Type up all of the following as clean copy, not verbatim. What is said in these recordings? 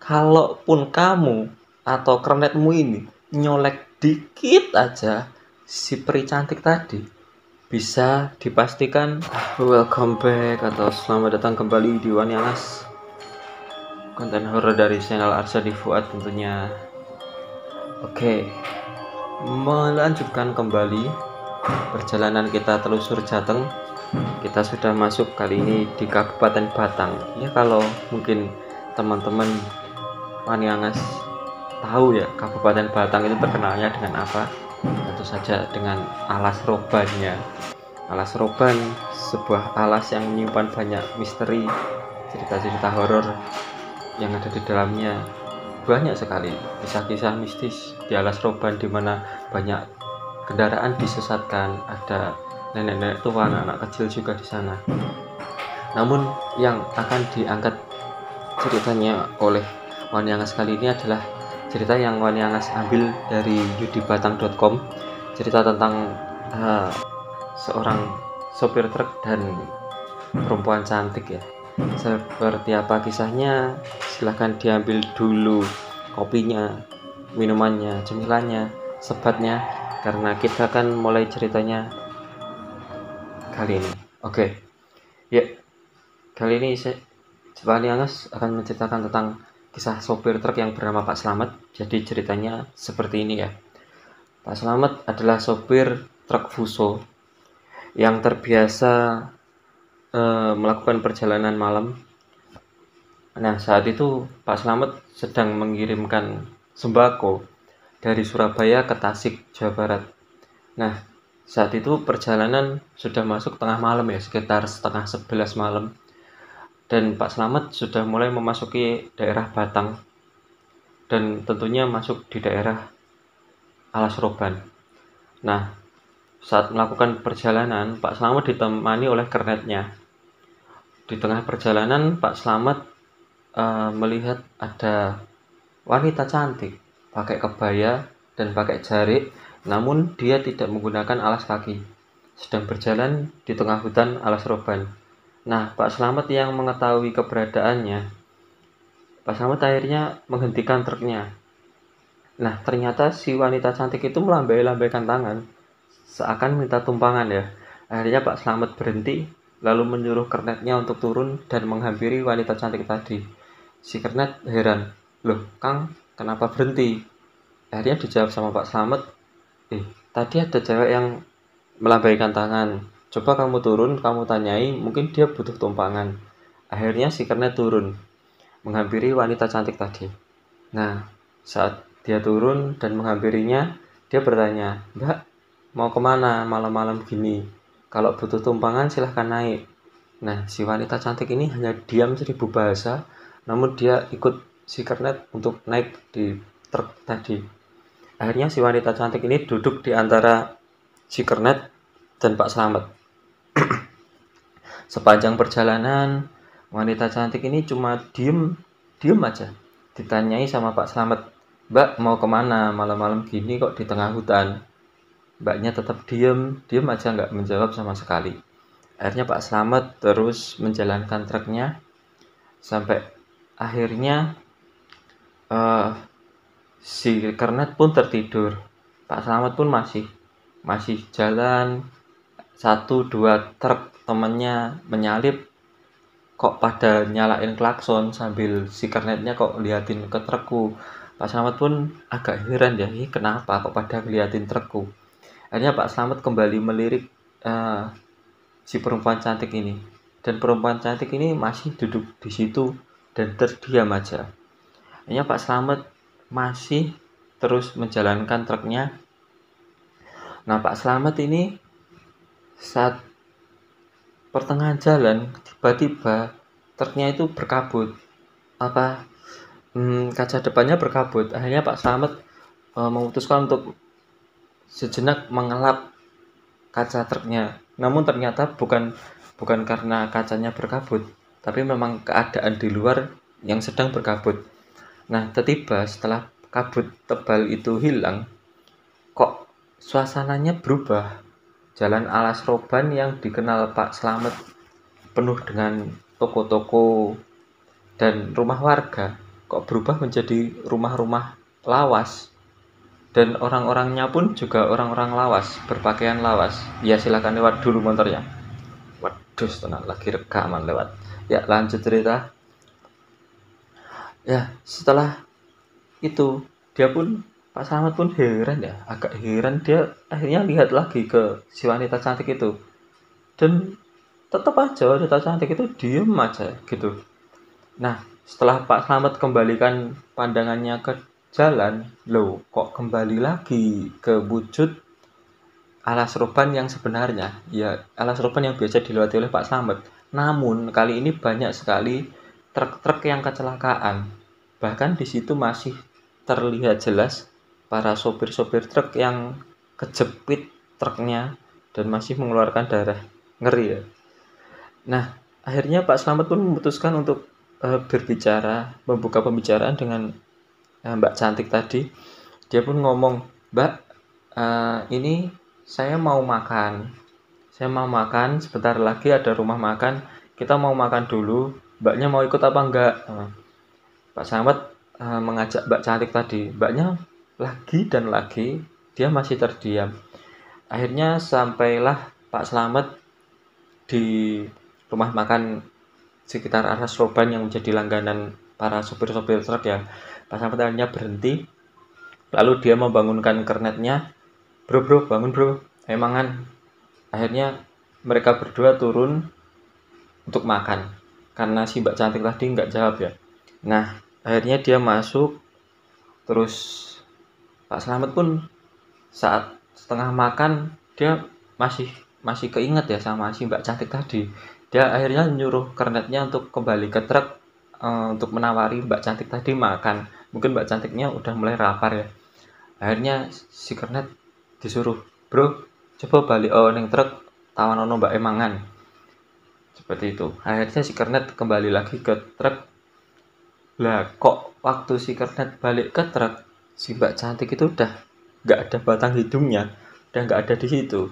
kalaupun kamu atau kernetmu ini nyolek dikit aja si peri cantik tadi, bisa dipastikan welcome back atau selamat datang kembali di Wanyalas, konten horor dari channel Arsyadi Fuad tentunya. Oke, melanjutkan kembali perjalanan kita telusur Jateng. Kita sudah masuk kali ini di Kabupaten Batang. Ya, kalau mungkin teman-teman Wanyangas tahu ya, Kabupaten Batang itu terkenalnya dengan apa? Tentu saja dengan alas robannya. Alas roban, sebuah alas yang menyimpan banyak misteri, cerita-cerita horor yang ada di dalamnya. Banyak sekali kisah-kisah mistis di alas roban, di mana banyak kendaraan disesatkan, ada nenek-nenek tua, anak-anak kecil juga di sana. Namun yang akan diangkat ceritanya oleh Wanyangas kali ini adalah cerita yang Wanyangas ambil dari yudibatang.com, cerita tentang seorang sopir truk dan perempuan cantik ya. Seperti apa kisahnya? Silahkan diambil dulu kopinya, minumannya, cemilannya, sebatnya, karena kita akan mulai ceritanya kali ini. Oke, ya, kali ini Wanyangas akan menceritakan tentang kisah sopir truk yang bernama Pak Slamet. Jadi ceritanya seperti ini ya. Pak Slamet adalah sopir truk Fuso yang terbiasa melakukan perjalanan malam. Nah, saat itu Pak Slamet sedang mengirimkan sembako dari Surabaya ke Tasik, Jawa Barat. Nah, saat itu perjalanan sudah masuk tengah malam ya, sekitar setengah 11 malam. Dan Pak Slamet sudah mulai memasuki daerah Batang dan tentunya masuk di daerah Alas Roban. Nah, saat melakukan perjalanan, Pak Slamet ditemani oleh kernetnya. Di tengah perjalanan, Pak Slamet melihat ada wanita cantik pakai kebaya dan pakai jarik, namun dia tidak menggunakan alas kaki, sedang berjalan di tengah hutan Alas Roban. Nah, Pak Slamet yang mengetahui keberadaannya, Pak Slamet akhirnya menghentikan truknya. Nah, ternyata si wanita cantik itu melambai-lambaikan tangan, seakan minta tumpangan ya. Akhirnya Pak Slamet berhenti, lalu menyuruh kernetnya untuk turun dan menghampiri wanita cantik tadi. Si kernet heran, "Loh, Kang, kenapa berhenti?" Akhirnya dijawab sama Pak Slamet, tadi ada cewek yang melambaikan tangan. Coba kamu turun, kamu tanyai, mungkin dia butuh tumpangan." Akhirnya si kernet turun, menghampiri wanita cantik tadi. Nah, saat dia turun dan menghampirinya, dia bertanya, "Mbak, mau kemana malam-malam gini? Kalau butuh tumpangan silahkan naik." Nah, si wanita cantik ini hanya diam 1000 bahasa, namun dia ikut si kernet untuk naik di truk tadi. Akhirnya si wanita cantik ini duduk di antara si kernet dan Pak Slamet. Sepanjang perjalanan, wanita cantik ini cuma diem aja. Ditanyai sama Pak Slamet, "Mbak, mau kemana malam-malam gini kok di tengah hutan?" Mbaknya tetap diem aja, nggak menjawab sama sekali. Akhirnya Pak Slamet terus menjalankan truknya sampai akhirnya si kernet pun tertidur. Pak Slamet pun masih jalan. 1-2 truk temennya menyalip, kok pada nyalain klakson sambil si kernetnya kok liatin ke trukku. Pak Slamet pun agak heran ya, kenapa kok pada ngeliatin trukku. Akhirnya Pak Slamet kembali melirik si perempuan cantik ini, dan perempuan cantik ini masih duduk di situ dan terdiam aja. Akhirnya Pak Slamet masih terus menjalankan truknya. Nah, Pak Slamet ini saat pertengahan jalan tiba-tiba truknya itu berkabut. Kaca depannya berkabut. Akhirnya Pak Slamet memutuskan untuk sejenak mengelap kaca truknya. Namun ternyata bukan karena kacanya berkabut, tapi memang keadaan di luar yang sedang berkabut. Nah, tiba-tiba setelah kabut tebal itu hilang, kok suasananya berubah. Jalan Alas Roban yang dikenal Pak Slamet penuh dengan toko-toko dan rumah warga, kok berubah menjadi rumah-rumah lawas, dan orang-orangnya pun juga orang-orang lawas, berpakaian lawas. Ya silakan lewat dulu motornya. Waduh, tenang, lagi rekaman lewat. Ya lanjut cerita. Ya setelah itu dia pun, Pak Slamet pun heran ya, agak heran. Dia akhirnya lihat lagi ke si wanita cantik itu, dan tetap aja wanita cantik itu diem aja gitu. Nah, setelah Pak Slamet kembalikan pandangannya ke jalan, loh kok kembali lagi ke wujud alas roban yang sebenarnya. Ya, alas roban yang biasa dilewati oleh Pak Slamet. Namun kali ini banyak sekali truk-truk yang kecelakaan. Bahkan di situ masih terlihat jelas para sopir-sopir truk yang kejepit truknya dan masih mengeluarkan darah. Ngeri ya. Nah, akhirnya Pak Slamet pun memutuskan untuk berbicara, membuka pembicaraan dengan Mbak Cantik tadi. Dia pun ngomong, "Mbak, ini saya mau makan. Saya mau makan, sebentar lagi ada rumah makan. Kita mau makan dulu. Mbaknya mau ikut apa enggak?" Pak Slamet mengajak Mbak Cantik tadi. Mbaknya lagi dan lagi dia masih terdiam. Akhirnya sampailah Pak Slamet di rumah makan sekitar aras roban yang menjadi langganan para sopir-sopir truk ya. Pak Slamet akhirnya berhenti, lalu dia membangunkan kernetnya. Bro, bangun bro, ayo mangan. Akhirnya mereka berdua turun untuk makan, karena si Mbak Cantik tadi nggak jawab ya. Nah, akhirnya dia masuk, terus Pak Slamet pun saat setengah makan, dia masih keinget ya sama si Mbak Cantik tadi. Dia akhirnya nyuruh kernetnya untuk kembali ke truk, untuk menawari Mbak Cantik tadi makan. Mungkin Mbak Cantiknya udah mulai lapar ya. Akhirnya si kernet disuruh, "Bro, coba balik ning truk, tawanono mbak emangan." Seperti itu. Akhirnya si kernet kembali lagi ke truk. Lah kok waktu si kernet balik ke truk, si Mbak Cantik itu udah nggak ada batang hidungnya, udah nggak ada di situ.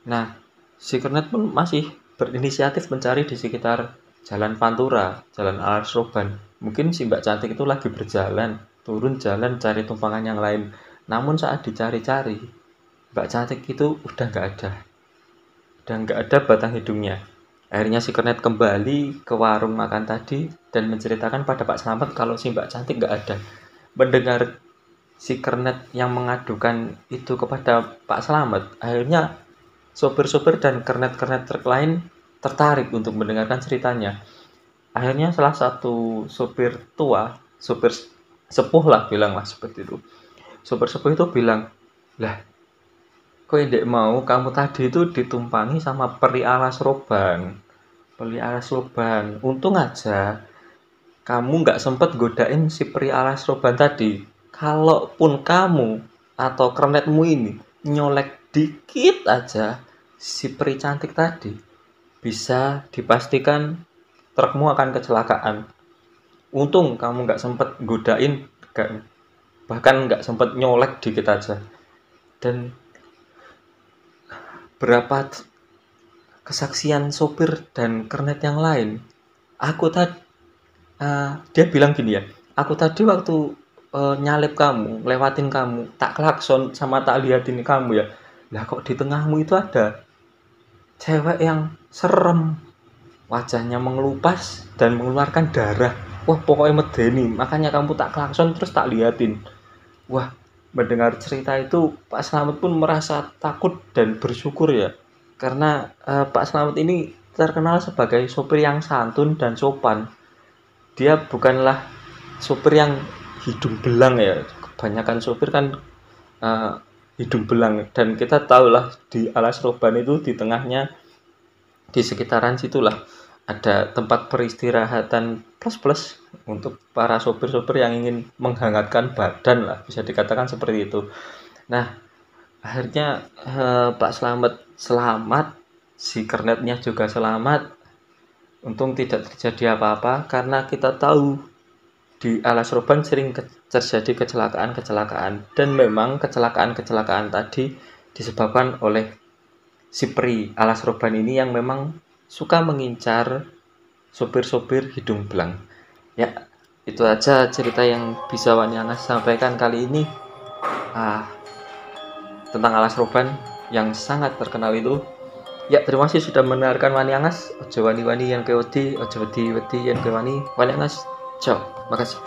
Nah, si kernet pun masih berinisiatif mencari di sekitar Jalan Pantura, Jalan Alas Roban. Mungkin si Mbak Cantik itu lagi berjalan, turun jalan cari tumpangan yang lain. Namun saat dicari-cari, Mbak Cantik itu udah nggak ada. Udah nggak ada batang hidungnya. Akhirnya si kernet kembali ke warung makan tadi dan menceritakan pada Pak Slamet kalau si Mbak Cantik nggak ada. Mendengar si kernet yang mengadukan itu kepada Pak Slamet, akhirnya sopir-sopir dan kernet-kernet truk lain tertarik untuk mendengarkan ceritanya. Akhirnya salah satu sopir tua, sopir sepuh lah bilanglah seperti itu. Sopir sepuh itu bilang, "Lah, kok ndek mau kamu tadi itu ditumpangi sama peri alas roban. Peri alas roban. Untung aja kamu nggak sempet godain si peri alas roban tadi. Kalaupun kamu atau kernetmu ini nyolek dikit aja si peri cantik tadi, bisa dipastikan trukmu akan kecelakaan. Untung kamu nggak sempet godain, bahkan nggak sempet nyolek dikit aja." Dan berapa kesaksian sopir dan kernet yang lain, aku tadi dia bilang gini ya, "Aku tadi waktu nyalip kamu, lewatin kamu, tak klakson sama tak liatin kamu ya. Lah kok di tengahmu itu ada cewek yang serem, wajahnya mengelupas dan mengeluarkan darah. Wah, pokoknya medeni, makanya kamu tak klakson terus tak liatin." Wah, mendengar cerita itu Pak Slamet pun merasa takut dan bersyukur ya. Karena Pak Slamet ini terkenal sebagai sopir yang santun dan sopan. Dia bukanlah sopir yang hidung belang ya. Kebanyakan sopir kan hidung belang, dan kita tahulah di alas roban itu di tengahnya, di sekitaran situlah ada tempat peristirahatan plus untuk para sopir-sopir yang ingin menghangatkan badan lah, bisa dikatakan seperti itu. Nah, akhirnya Pak Slamet selamat, si kernetnya juga selamat. Untung tidak terjadi apa-apa, karena kita tahu di alas roban sering terjadi kecelakaan-kecelakaan, dan memang kecelakaan-kecelakaan tadi disebabkan oleh si peri alas roban ini yang memang suka mengincar sopir-sopir hidung belang. Ya, Itu aja cerita yang bisa Wani Angas sampaikan kali ini, tentang alas roban yang sangat terkenal itu. Ya, terima kasih sudah mendengarkan Wani Angas. Ojo wani-wani yang ke Odi, ojo wedi-wedi yang ke Wani Angas. Ciao, makasih.